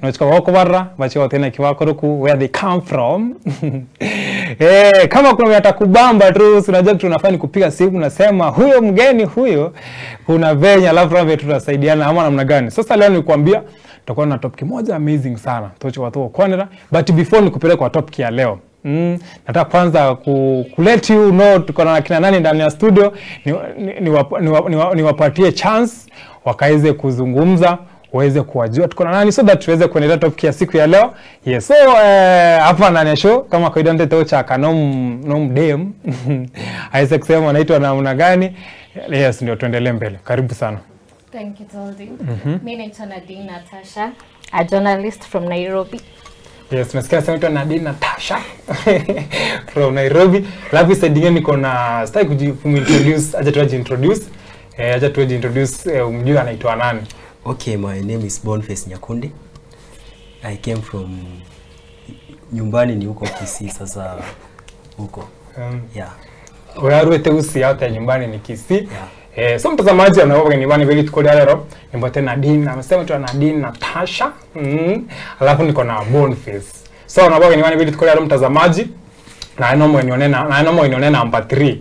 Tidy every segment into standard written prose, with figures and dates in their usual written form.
Nochika wako barra, bachi wote na kiwako ruku, where they come from. Kama kuna mwenye atakubamba tu, unajua tunafanya kupiga simu nasema huyo mgeni huyo, kuna venye alafu rave tutasaidiana ama namna gani. Sasa leo nikuambia tutakuwa na topic moja amazing sana. Tochi watu wa Kwanera, but before nikupeleke kwa topic ya leo. Nataka kwanza let you know tuko na kina nani ndani ya studio, niwapatie chance wakaweze kuzungumza, waweze kuwajua tuko na nani so that tuweze kuendelea topic ya siku ya leo. Yes, so hapa ndani ya show kama kawaida ndio cha kanom dem. Aweze kusema anaitwa namna gani. Yes, ndio tuendelee mbele. Karibu sana. Thank you, Toldi. Mimi naitwa Nadine Natasha, a journalist from Nairobi. Yes, nasikia sasa Nadine Natasha from Nairobi. Lavi saidinge niko na sitaki kumintroduce, acha tuintroduce mjua anaitwa nani. Okay, my name is Boniface Nyakundi. I came from nyumbani ni huko Kisii sasa huko. Yeah. Wewe teusi hata nyumbani ni Kisii. Yeah. So mtazamaji anaoga nyumbani vile tuko leo nimbote Nadine, amesema tu Nadine Natasha. Alafu niko na Boniface. So anaoga nyumbani vile tuko leo mtazamaji na nomo inonena number 3.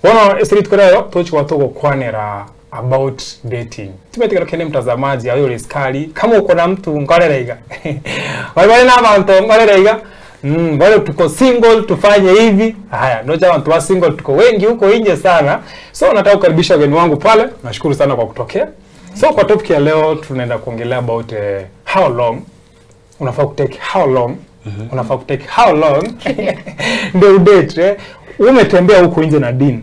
Wana street tuko leo tochi watu kwa Kwanera about dating. Tumetika kene mtazamaji ayo riskali kama uko na mtu ngolerega. Wale na abantu ngolerega. Wale tuko single tufanye hivi. Haya, ndio watu wa single tuko wengi huko nje sana. So nataka kukaribisha wageni wangu pale. Nashukuru sana kwa kutokea. So kwa topic ya leo tunaenda kuongelea about how long unafaa kutake how long unafaa kutake how long ndio date. Umetembea huko nje na Nadine.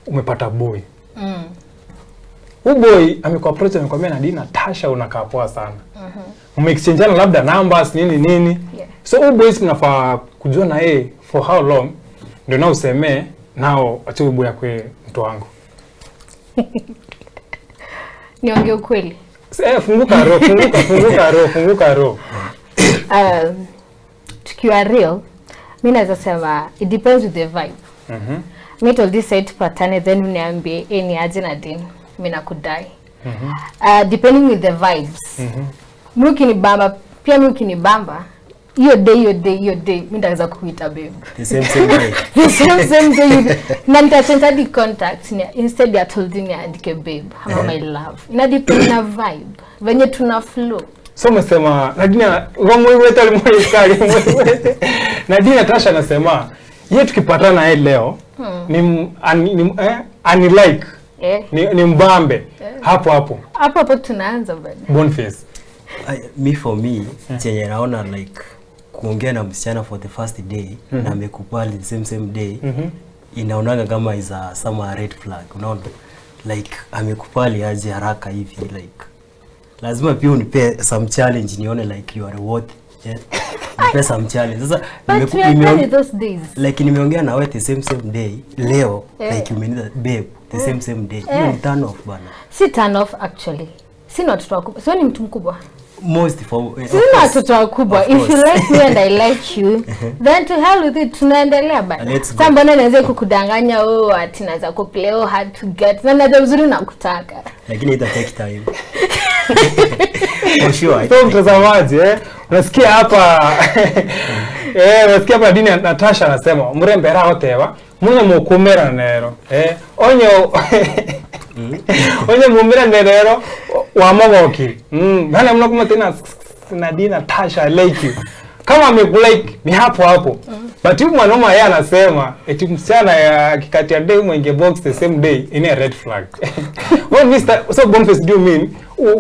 Umepata boy. Boy amekuapproach amekwambia Nadine Natasha unakaa poa sana. Umeexchangeana labda numbers nini. Yeah. So boys mnafaa kujua na yeye for how long ndio na useme nao acha boy yakwe mtu wangu. Niongee ukweli. Funguka roho. Tukiwa real, mimi naweza sema it depends with the vibe. Mimi told this side patane then uniambie ni aje Nadine. Mimi nakudai. Depending with the vibes. Mimi ukinibamba, pia mimi ukinibamba, hiyo day mimi ndaweza kukuita babe. The same day. The same day. Na nitachange the contact instead ya told me andike babe, ama my love. Ina depend na vibe. Venye tuna flow. So umesema Nadine wewe talimwekali Nadine Natasha anasema yeye tukipatana naye leo ni like ni mbambe hapo tunaanza bado. Boniface for me chenye naona like kuongea na msichana for the first day na amekubali the same day inaonaga kama is a some red flag, unaona like amekubali aje haraka hivi like lazima pia unipe some challenge nione like you are worth nipe some challenge. Sasa nimeongea na wewe the same day leo like you mean babe the same day. You turn off bana. Si turn off actually. Sina watoto wakubwa. Sio ni mtu mkubwa. Most for sina watoto wakubwa. If you like me and I like you, then to hell with it tunaendelea bana. Sasa mbona naweza kukudanganya ati naweza kuplay hard to get. Na najua vizuri nakutaka. Lakini ita take time. For sure. So mtazamaji unasikia hapa unasikia hapa Nadine Natasha anasema mrembera hotewa mune mukumera nero onyo mumira nero wa mogoki bana mnakuma tena Nadine Natasha I like you kama amekulike ni hapo but huyu mwanaume yeye anasema eti msichana ya kikati ya day mwenge box the same day in a red flag. When Mr. so Boniface do you mean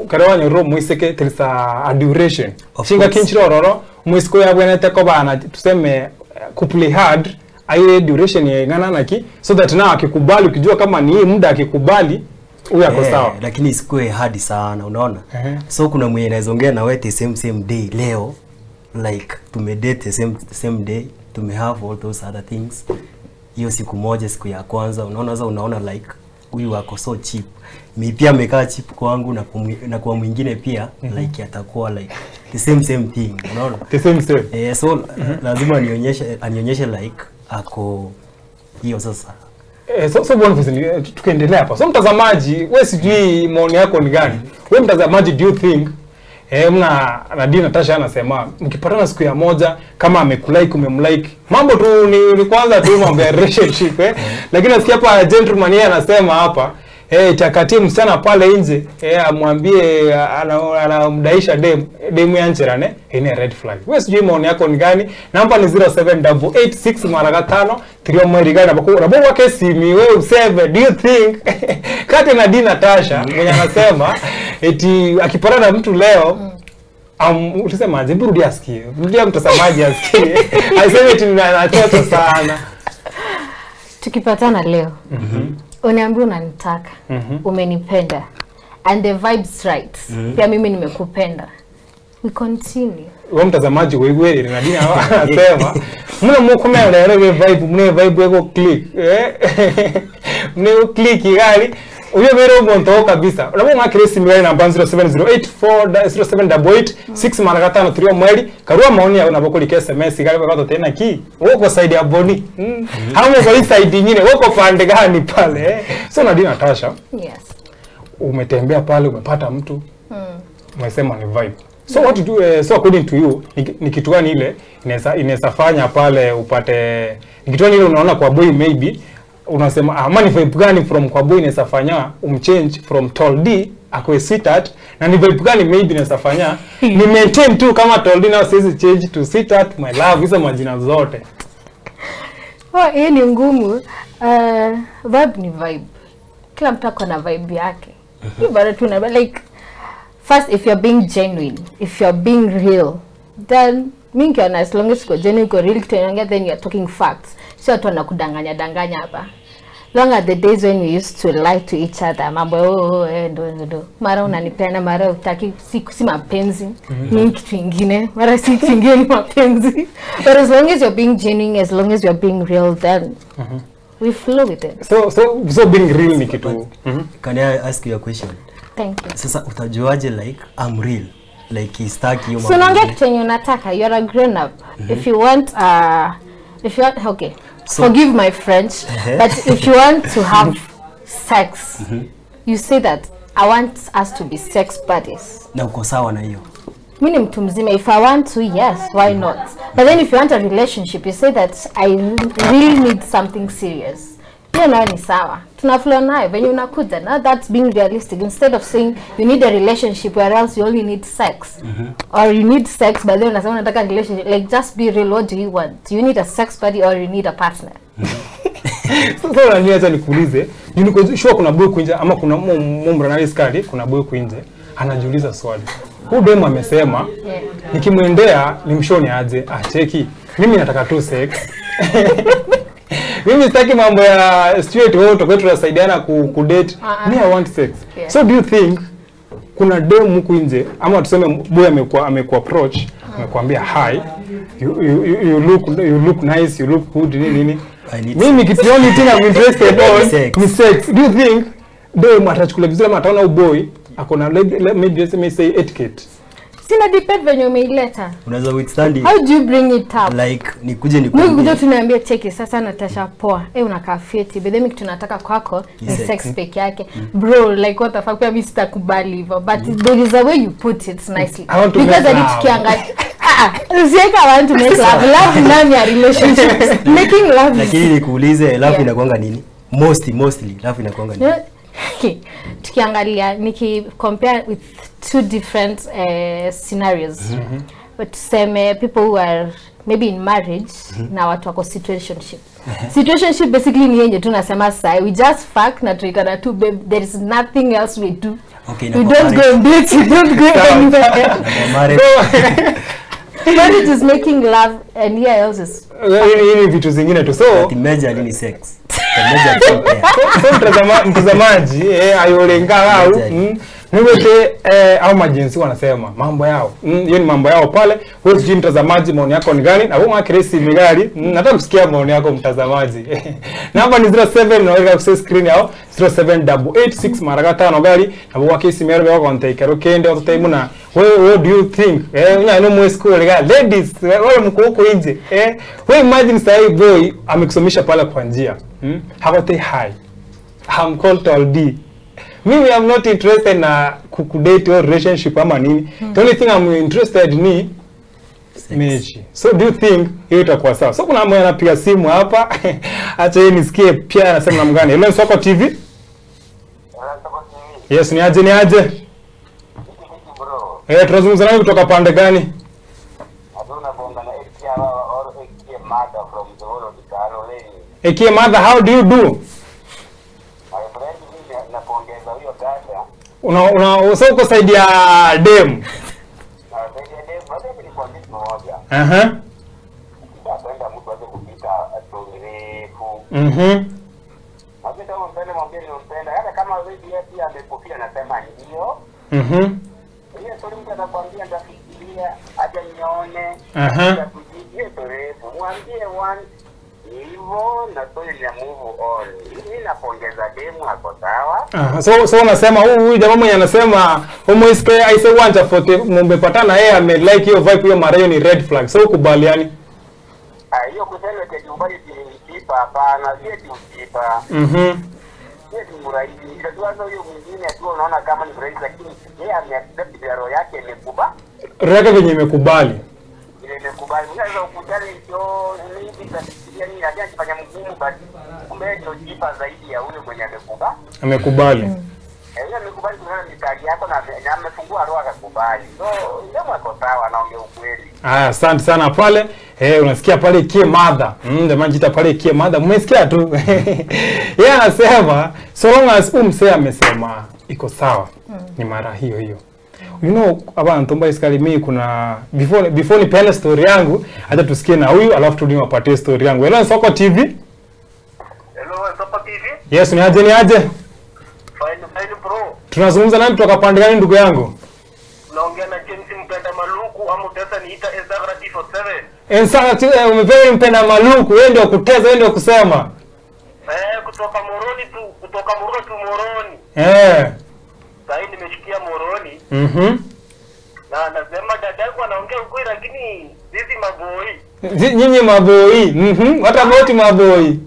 karawanya ro muiseke tilisa a duration shinga kinchiro roro muisiko ya bwana teko bana tuseme kuplay hard aye duration ya ngana naki so that now akikubali ukijua kama ni muda akikubali huyu ako sawa, lakini isikue hard sana unaona. So kuna mwenye anaongea na wewe the same day leo like tumedate the same day have all those other things hiyo siku moja siku ya kwanza unaona like huyu wako so cheap. Mimi pia amekaa cheap kwangu na kwa mwingine pia like atakuwa like the same thing unaona the same. So lazima anionyeshe like ako hiyo sasa. So Boniface tukiendelea hapa. So mtazamaji wewe sijui maoni yako ni gani? Wewe mtazamaji do you think mna Nadine Natasha anasema mkipatana siku ya moja kama amekulike umemlike mambo tu ni kwanza tu mambo ya relationship lakini nasikia hapa gentleman yeye anasema hapa itakatie msichana pale nje amwambie anamdaisha demu ya Njerane ni red flag. Wewe sijui maoni yako ni gani? Namba ni 0788 mara 5 3 mwezi gani na wake simi wewe useme do you think kati Nadine Natasha mwenye anasema eti akipatana na mtu leo utasema aje burudi asikie. Rudia mtazamaji asikie. Aiseme eti anatoka sana. Tukipatana leo. Uniambia unanitaka, umenipenda, and the vibes right. Pia mimi nimekupenda. We continue. Wewe mtazamaji wewe Nadine anasema mna mkomea leo vibe yako click. Mne click gari. Uyo vero monto kabisa. Unamwona akiresi mimi namba 07084078 mara 5 3 mweli. Karua maoni ya unapokulika SMS gari kwa tena ki. Uko side ya Boni. Hapo kwa side nyingine uko pande gani pale? So Nadine Natasha. Yes. Umetembea pale umepata mtu. Umesema ni vibe. So what to do so according to you ni kitu gani ile inaweza fanya pale upate ni kitu gani ile unaona kwa boy maybe unasema amani vibe gani from kwa boy inaweza fanya umchange from tall D akwe sweetheart na ni vibe gani maybe inaweza fanya ni maintain tu kama tall D na siwezi change to sweetheart my love hizo majina zote. Hii ni ngumu. Vibe ni vibe. Kila mtu ako na vibe yake. Ni bado tu na like first if you're being genuine, if you're being real, then mingi as long as you're genuine, you're real, then you're talking facts. So watu wanakudanganya hapa. Long are the days when we used to lie to each other. Mambo ndo. Mara unanipenda, mara utaki, si mapenzi. Ni kitu kingine. Mara si kitu kingine ni mapenzi. But as long as you're being genuine, as long as you're being real, then we flow with it. So being real ni kitu. Can I ask you a question? Thank you. Sasa utajuaje like I'm real? Like istaki hiyo mambo. So unaongea kitu yenye unataka. You're a grown up. If you want okay. So, forgive my French, but if you want to have sex, you say that I want us to be sex buddies. Na uko sawa na hiyo? Mimi ni mtu mzima. If I want to, yes, why not? But then if you want a relationship, you say that I really need something serious. You know ni sawa. Tunaflow nayo when unakuja. Now that's being realistic. Instead of saying you need a relationship where else you only need sex. Or you need sex but then unasema unataka relationship. Like just be real, what do you want? Do you need a sex buddy or you need a partner? Sasa unaniacha nikuulize, niko sure kuna boy kuinje ama kuna mumbrana skadi, kuna boy kuinje anajiuliza swali. Huyu demo amesema nikimwendea nimshoni aje, cheki. Mimi nataka tu sex. Mimi sitaki mambo ya straight wewe tokwe tunasaidiana ku date. Me I want sex. So do you think kuna demu huku nje ama tuseme boy amekuwa approach amekwambia hi you look nice, you look good nini mimi kitu only thing I'm interested on ni sex. Do you think demu atachukua vizuri ama ataona boy akona maybe let me say etiquette? Sina depend venye umeileta. Unaweza withstand it. How do you bring it up? Like nikuje Mungu tunaambia cheki sasa Natasha poa. Unakaa fiti. Bedemi tunataka kwako ni sex peke yake. Bro, like what the fuck mimi sitakubali hivyo. But there is a way you put it nicely. Because I need to kiangalia. I want to make love. Love ndani ya relationships. Making love. Lakini nikuulize love inakuanga nini? Mostly love inakuanga nini? Tukiangalia compare with two different scenarios. But tuseme people who are maybe in marriage na watu wako situationship. Situationship basically ni yenye tunasema sai we just fuck na tuitana tu babe, there is nothing else we do. Okay, we don't go and date, we don't go anywhere. Marriage is making love and here else is hii vitu zingine tu. So imagine ni sex. So mtazamaji ayolenga au niwete au majinsi wanasema mambo yao. Hiyo ni mambo yao pale. Wewe sijui mtazamaji maoni yako ni gani? Na wewe Kresi Migari, nataka kusikia maoni yako mtazamaji. Namba ni 07 unaweza kuaccess screen yao 0788 mara 5 gari na wewe Kresi Migari wako ntaikero kende watoto na what do you think? Unya mwe school ga ladies wale mko huko nje. Wewe imagine sai boy amekusomesha pale kwa njia. Hakote hi. I'm called Tall D. Mimi I'm not interested na kukudate or relationship ama nini. The only thing I'm interested ni mechi. So do you think hiyo itakuwa sawa? So kuna mmoja anapiga simu hapa. Acha yeye nisikie pia anasema namna gani. Hello Soko TV. Yes, ni aje? Tunazungumza nawe kutoka pande gani? Ekie Mother, how do you do? So uko side ya dem? So unasema huyu jamaa mwenye anasema homoiske aise wanja fote mmepatana yeye ame like hiyo vibe hiyo mara hiyo ni red flag. So ukubaliani? Hiyo kusema kwa nyumbani kipa hapana, sio kipa. Sio mrahisi. Ndio hiyo mwingine tu unaona kama ni mrahisi lakini yeye ameaccept roho yake imekuba. Roho yake venye imekubali. Ile imekubali. Unaweza ukujali ndio ni biashara ni haja kufanya mgumu bali kumbe ndio kipa zaidi ya huyo mwenye amekubali. Yeye amekubali kuna mitagi yako na amefungua roho akakubali. So ndio wako sawa anaongea ukweli. Asante sana pale. Unasikia pale Ekie Mother. Jamani jita pale Ekie Mother. Mmesikia tu. Yeye anasema so long as umse amesema iko sawa. Ni mara hiyo hiyo. You know abantu mba iskali mimi kuna before ni pele story yangu hata tusikie na huyu alafu turudi wapatie story yangu. Hello Soko TV. Hello Soko TV. Yes, ni aje? Fine bro. Tunazungumza nani kutoka pande gani ndugu yangu? Naongea na James Mpenda Maluku ama utaweza niita Instagram 47. Instagram umependa Mpenda Maluku, wewe ndio kuteza, wewe ndio kusema. Kutoka Moroni. Sasa nimeshikia Moroni. Na nasema dadangu anaongea ukweli lakini sisi maboi. Nyinyi maboi. What about maboi?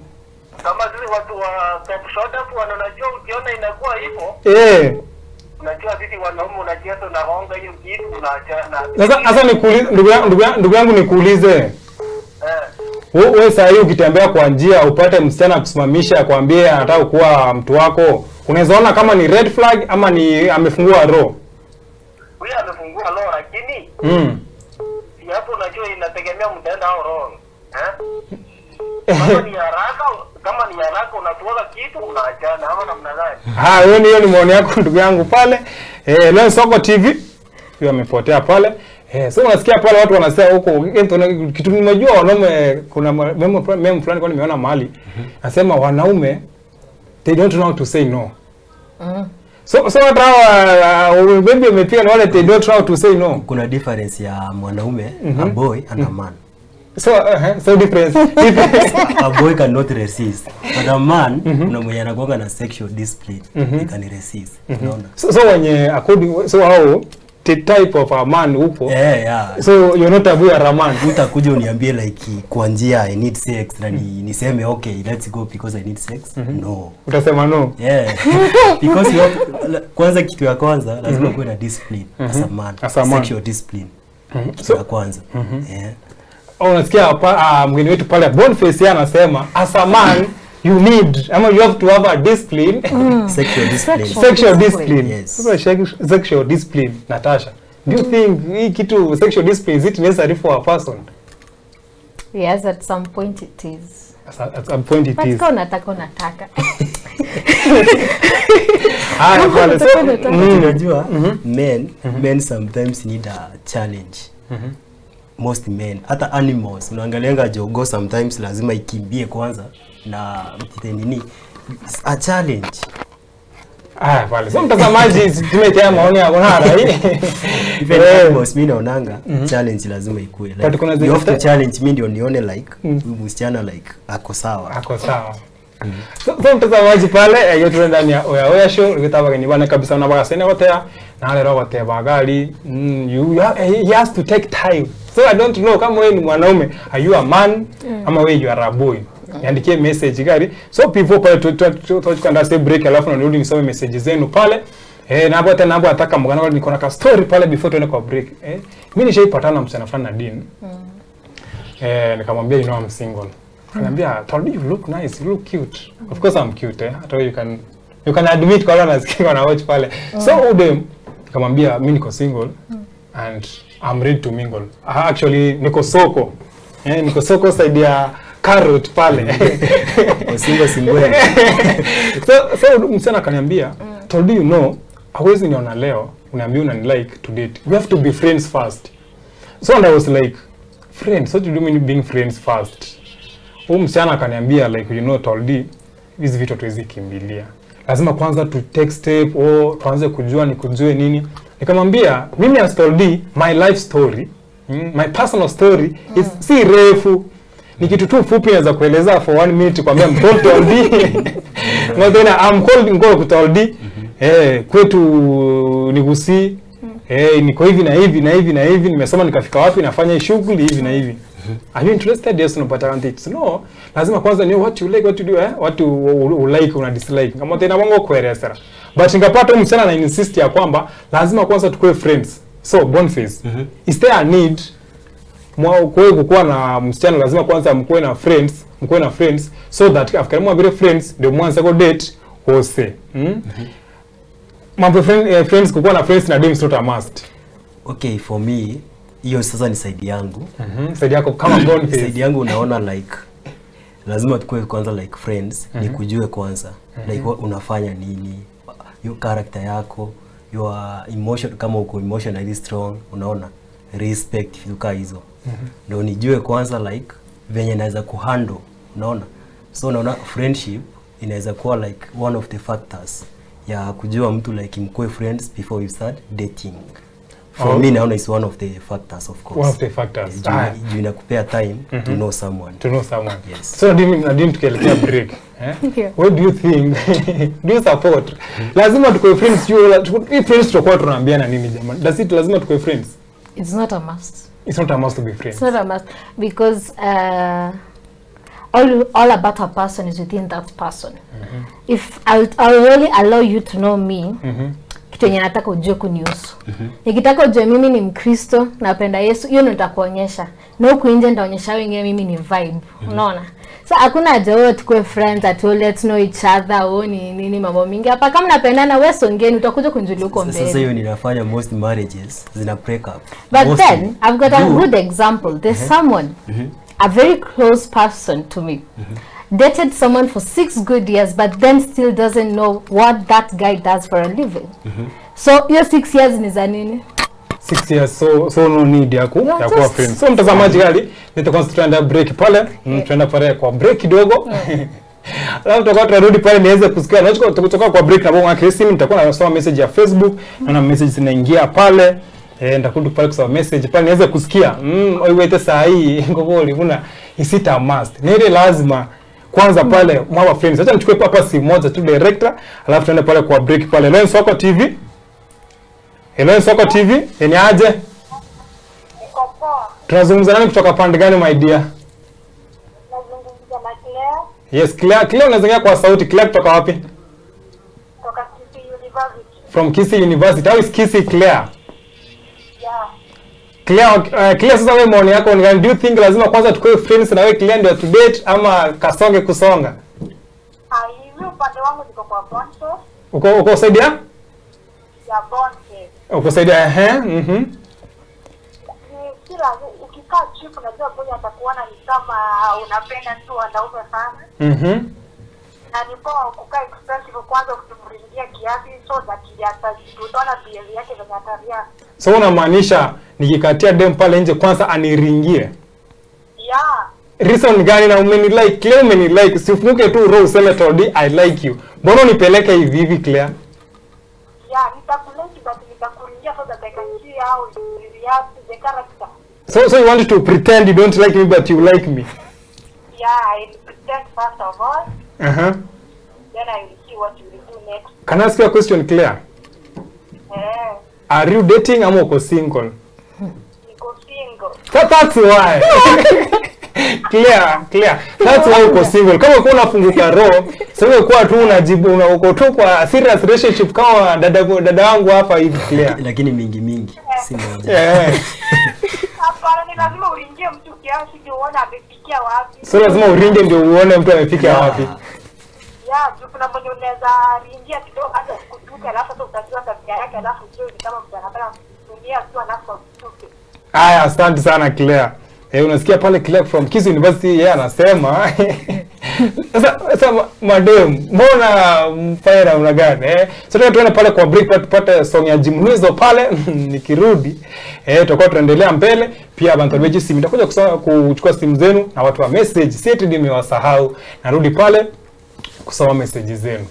Kama sisi watu wa top shot hapo wanajua ukiona inakuwa hivyo. Unajua sisi wanaume unacheza na honga hiyo kitu unaachana. Sasa nikuulize ndugu yangu nikuulize. Wewe sasa hiyo ukitembea kwa njia upate msichana kusimamisha akwambie anataka kuwa mtu wako, unaweza ona kama ni red flag ama ni amefungua roho? Huyu amefungua roho lakini si hapo unajua inategemea mtenda au roho. Kama ni haraka unatoa kitu unaachana ama namna gani? Hiyo ni maoni yako ndugu yangu pale. Leo Soko TV hiyo amepotea pale. So unasikia pale watu wanasema huko kitu nimejua wanaume kuna meme fulani kwa nimeona mahali nasema wanaume they don't know how to say no. So hata baby umepiga na wale they don't know how to say no. Kuna difference ya mwanaume, a boy and a man. So difference. A boy cannot resist, but a man kuna mwenye anakuwa na sexual discipline, he can resist. Unaona? So wenye according how the type of a man upo. So you're not a boy or a man. Utakuja uniambie like kwa njia I need sex na niseme okay let's go because I need sex. No. Utasema no. Because kwanza kitu ya kwanza lazima kuwe na discipline as a man. Sexual discipline. So ya kwanza. Unasikia mgeni wetu pale Boniface anasema as a man you need you have to have a discipline. Sexual discipline. Sexual discipline. Yes. Sexual discipline. Natasha, do you think hii kitu sexual discipline is it necessary for a person? Yes, at some point it is. At some point it is. But unataka. Unajua men sometimes need a challenge. Most men, hata animals, unaangalianga jogo sometimes lazima ikimbie kwanza na nini a challenge. Pale. So mtazamaji tumetea maoni ya Bonara hii. Even animals mimi naonanga challenge lazima ikue. Like, you have to challenge me ndio nione like msichana like ako sawa. So mtazamaji pale hiyo tunaenda ndani ya Oya show ukitaka ni bana kabisa na bagasene hotea na wale roho hotea bagali he has to take time. So I don't know kama wewe ni mwanaume are you a man ama wewe you are a boy. Niandikie message gari. So people pale tukaenda stay break alafu narudi nisome message zenu pale. Na hapo tena hapo ataka mgana niko na ka story pale before tuende kwa break. Mimi nishaipatana na msichana fulani na Dean. Nikamwambia I'm single. Ananiambia, "Told you look nice, you look cute." Of course I'm cute, Hata you can admit kwa wala nasikia na watch pale. So udem nikamwambia mimi niko single and I'm ready to mingle. Actually niko soko. Niko soko side ya carrot pale. Single. So msichana akaniambia, "Told you no, hawezi niona leo, uniambia unanilike to date. We have to be friends first." So and I was like, "Friends? What do you mean being friends first?" Msichana akaniambia like Told hizi vitu tuwezi kimbilia. Lazima kwanza tu take step tuanze kujua nikujue nini. Nikamwambia mimi as Told my life story, my personal story is si refu. Ni kitu tu fupi naweza kueleza for 1 minute kwambia mtoto Told. No tena I'm called ngo Told. Kwetu nigusi. Niko hivi na hivi na hivi na hivi, nimesoma nikafika wapi, nafanya shughuli hivi na hivi. Are you interested? Yes, no, but I want it. No, lazima kwanza know what you like, what you do, what you like, una dislike. Kama tena wango kueleza. But ningapata msichana na insist ya kwamba lazima kwanza tukue friends. So Boniface, is there a need kuwa na msichana lazima kwanza mkuwe na friends so that after more friends ndio mwanza go date hose. Mambo friends kukuwa na friends na dreams not a must. Okay, for me hiyo sasa ni side yangu. Side yako kama Boniface. Side yangu unaona like lazima tukue kwanza like friends, ni kujue kwanza like unafanya nini, your character yako, your emotion, kama uko emotionally strong, unaona respect vitu hizo. Ndio nijue kwanza like venye naweza kuhandle, unaona. So unaona friendship inaweza kuwa like one of the factors ya kujua mtu like mkue friends before you start dating. For me naona is one of the factors, of course. One of the factors. You inakupea time to know someone. Yes. So Nadine tukielekea break. What do you think? Do you support? Lazima tukue friends, friends tutakuwa tunaambiana nini jamani? Does it lazima tukue friends? It's not a must. It's not a must to be friends. It's not a must because all about a person is within that person. If I'll really allow you to know me, kitu yenye nataka ujue kunihusu. Nikitaka ujue mimi ni Mkristo, napenda Yesu, hiyo nitakuonyesha. Na huku nje nitaonyesha wengine mimi ni vibe. Unaona? So hakuna haja wewe tukue friends at all, let's know each other, nini mambo mingi. Hapa kama napendana wewe songeni utakuja kunjulia huko mbele. Sasa hiyo ninafanya most marriages zina break up. But then I've got a good example. There's someone, a very close person to me. Dated someone for 6 good years, but then still doesn't know what that guy does for a living. So your 6 years ni za nini? 6 years, so no need ya kuwa friends. So mtazamaji gari, nitakuwa tunaenda break pale, tunaenda pale kwa break kidogo. Alafu tutakuwa tunarudi pale niweze kusikia. Na kutoka kwa break na bonga Chris, mimi nitakuwa nasoma message ya Facebook, na message zinaingia pale. Ndakundi pale kusoma message pale niweze kusikia. Oiwete saa hii ngogoli huna isita must. Ni ile lazima kwanza pale mwa friends. Acha nichukue hapa simu moja tu director, alafu tuende pale kwa break pale. Leo Soko TV. Hello Soko TV, ni aje? Niko poa. Tunazungumza nani kutoka pande gani my dear? Nazungumza na Claire. Yes, Claire unazungumza kwa sauti. Claire kutoka wapi? Kutoka Kisii University. From Kisii University. How is Kisii, Claire? Yeah. Claire sasa wewe maoni yako ni gani? Do you think lazima kwanza tukue friends na wewe Claire ndio to date ama kasonge kusonga? Hivi upande wangu niko kwa Bonte. Uko saidia? Ya Bonte. Uko saidia Kila ukikaa chip unajua boy atakuona ni kama unapenda tu wanaume sana. Na ni poa kukaa expensive kwanza kutumringia kiasi so that utaona behavior yake venye ataria. So unamaanisha nikikatia dem pale nje kwanza aniringie? Yeah. Reason gani na umenilike? Claire umenilike, usifunguke tu roho useme Told I like you. Mbona unipeleke hivi Claire? Yeah, nitakuleki but nitakuringia so that I can see how you react to the character. So you want to pretend you don't like me but you like me? Yeah, I pretend first of all. Then I will see what you will do next. Can I ask you a question, Claire? Are you dating ama uko single? Niko single. That's why. Clear. That's why uko single. Kama uko unafunguka roho, sio kwa tu unajibu uko tu kwa serious relationship kama dada wangu hapa hivi Clear. Lakini mingi si moja. Hapana, ni lazima uingie mtu kiasi ndio uone amefikia wapi. Sio lazima uringe ndio uone mtu amefikia wapi. Tu kuna mmoja unaweza ingia kidogo hata kutuka alafu sasa utajua tabia yake alafu sio kama mtu anataka kutumia tu alafu kutuke. Aya, asante sana Claire. Unasikia pale Claire from Kiss University yeye anasema sasa madam, mbona mfanye namna gani? Sasa tuende pale kwa break tupate song ya Jimnizo pale nikirudi tutakuwa tuendelea mbele. Pia bantu weji simu nitakuja kuchukua simu zenu na watu wa message. Si eti nimewasahau. Narudi pale kusoma message zenu.